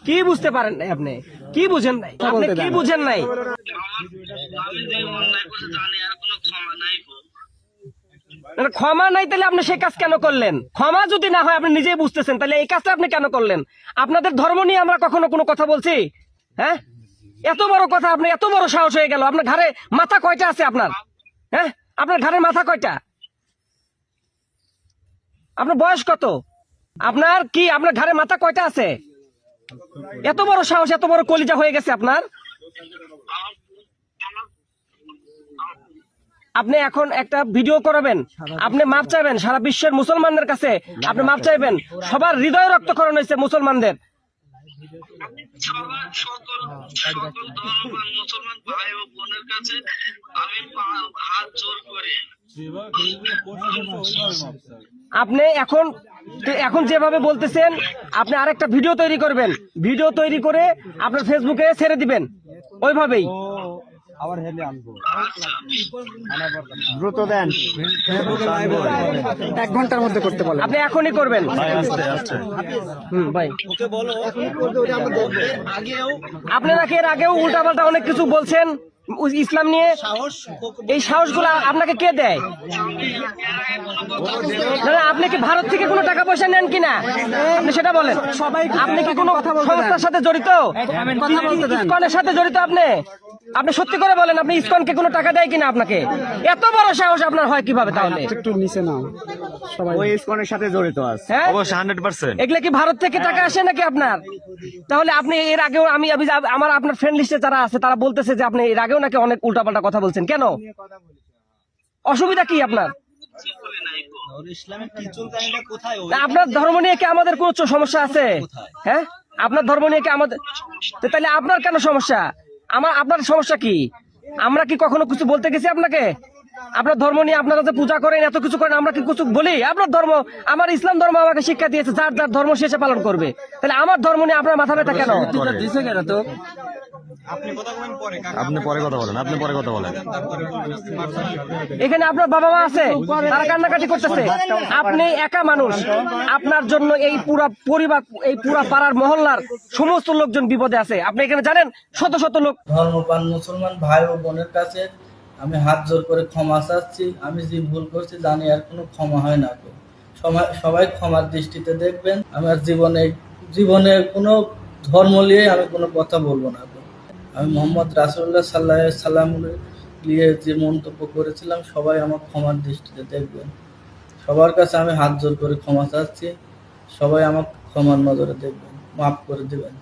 কি বুঝতে পারেন নাই? আপনি কি বুঝেন নাই? আপনি কি বুঝেন নাই? ক্ষমা নাই তাহলে আপনি সেই কাজ কেন করলেন? ক্ষমা যদি না হয় আপনি নিজেই বুঝতেছেন, তাহলে এই কাজটা আপনি কেন করলেন? আপনাদের ধর্ম নিয়ে আমরা কখনো কোনো কথা বলছি? হ্যাঁ, এত বড় কথা, আপনি এত বড় সাহস হয়ে গেল। আপনার ঘাড়ে মাথা কয়টা আছে আপনার? হ্যাঁ, আপনার ঘাড়ে মাথা কয়টা? আপনার বয়স কত? আপনার কি আপনার ঘাড়ে মাথা কয়টা আছে? এত বড় সাহস, এত বড় কলিজা হয়ে গেছে আপনার। আপনি এখন একটা ভিডিও করাবেন, আপনি মাপ চাইবেন সারা বিশ্বের মুসলমানদের কাছে, আপনি মাপ চাইবেন। সবার হৃদয় রক্তক্ষরণ হয়েছে মুসলমানদের। মুসলমান ভাই ও বোনের কাছে আমি হাত জোর করি। আপনি এখন যেভাবে বলতেছেন, আপনি আরেকটা ভিডিও তৈরি করবেন, ভিডিও তৈরি করে আপনার ফেসবুকে ছেড়ে দিবেন ওইভাবেই। দ্রুত দেন, 1 ঘন্টার মধ্যে করতে বলেন। আপনি এখনই করবেন ভাই। আপনি নাকি এর আগেও উল্টাপাল্টা অনেক কিছু বলছেন ইসলাম নিয়ে। এই সাহসগুলো আপনাকে কে দেয়? আপনি কি ভারত থেকে কোনো টাকা পয়সা নেন কিনা আপনি সেটা বলেন। আপনি কি কোনো সংস্থার সাথে জড়িত? ইসকনের সাথে জড়িত? আপনি সত্যি করে বলেন, আপনি ইসকনকে কোনো টাকা দেয় কিনা আপনাকে? এত বড় সাহস আপনার হয় কিভাবে তাহলে? একটু নিচে নাও, সবাই ওই ইসকনের সাথে জড়িত আছে। হ্যাঁ, অবশ্যই 100%। এগুলা কি ভারত থেকে টাকা আসে নাকি আপনার? তাহলে আপনি এর আগেও আমার আপনার ফ্রেন্ড লিস্টে যারা আছে তারা বলতেছে যে আপনি এর আগেও নাকি অনেক উল্টাপাল্টা কথা বলছেন। কেন? অসুবিধা কি আপনার? আপনার ধর্ম নিয়ে কি আমাদের কোনো সমস্যা আছে? হ্যাঁ, আপনার ধর্ম নিয়ে কি আমাদের, তাহলে আপনার কেন সমস্যা? আপনার সমস্যা কি? আমরা কি কখনো কিছু বলতে গেছি আপনাকে? আপনার ধর্ম নিয়ে আপনারা যে পূজা করেন, এত কিছু করেন, আমরা কি কিছু বলি? আপনার ধর্ম, আমার ইসলাম ধর্ম আমাকে শিক্ষা দিয়েছে যার যার ধর্ম শেষে পালন করবে। তাহলে আমার ধর্ম নিয়ে আপনার মাথা ব্যথা কেন? আপনি পরে কথা বলেন, এখানে আপনার বাবা মা আছে, তারা কান্নাকাটি করতেছে। আপনি একা মানুষ, আপনার জন্য এই পুরা পরিবার, এই পুরা পাড়ার মহল্লার সমস্ত লোকজন বিপদে আছে। আপনি এখানে জানেন শত শত লোক। ধর্মপ্রাণ মুসলমান ভাই ও বোনের কাছে আমি হাত জোর করে ক্ষমা চাচ্ছি। আমি যে ভুল করছি জানি আর কোনো ক্ষমা হয় না। সবাই ক্ষমার দৃষ্টিতে দেখবেন। আমার জীবনে কোনো ধর্ম নিয়ে আমি কোনো কথা বলবো না। আমি মোহাম্মদ রাসূলুল্লাহ সাল্লাল্লাহু আলাইহি সাল্লাম নিয়ে যে মন্তব্য করেছিলাম, সবাই আমার ক্ষমার দৃষ্টিতে দেখবেন। সবার কাছে আমি হাত জোর করে ক্ষমা চাচ্ছি। সবাই আমার ক্ষমার নজরে দেখবেন, মাফ করে দেবেন।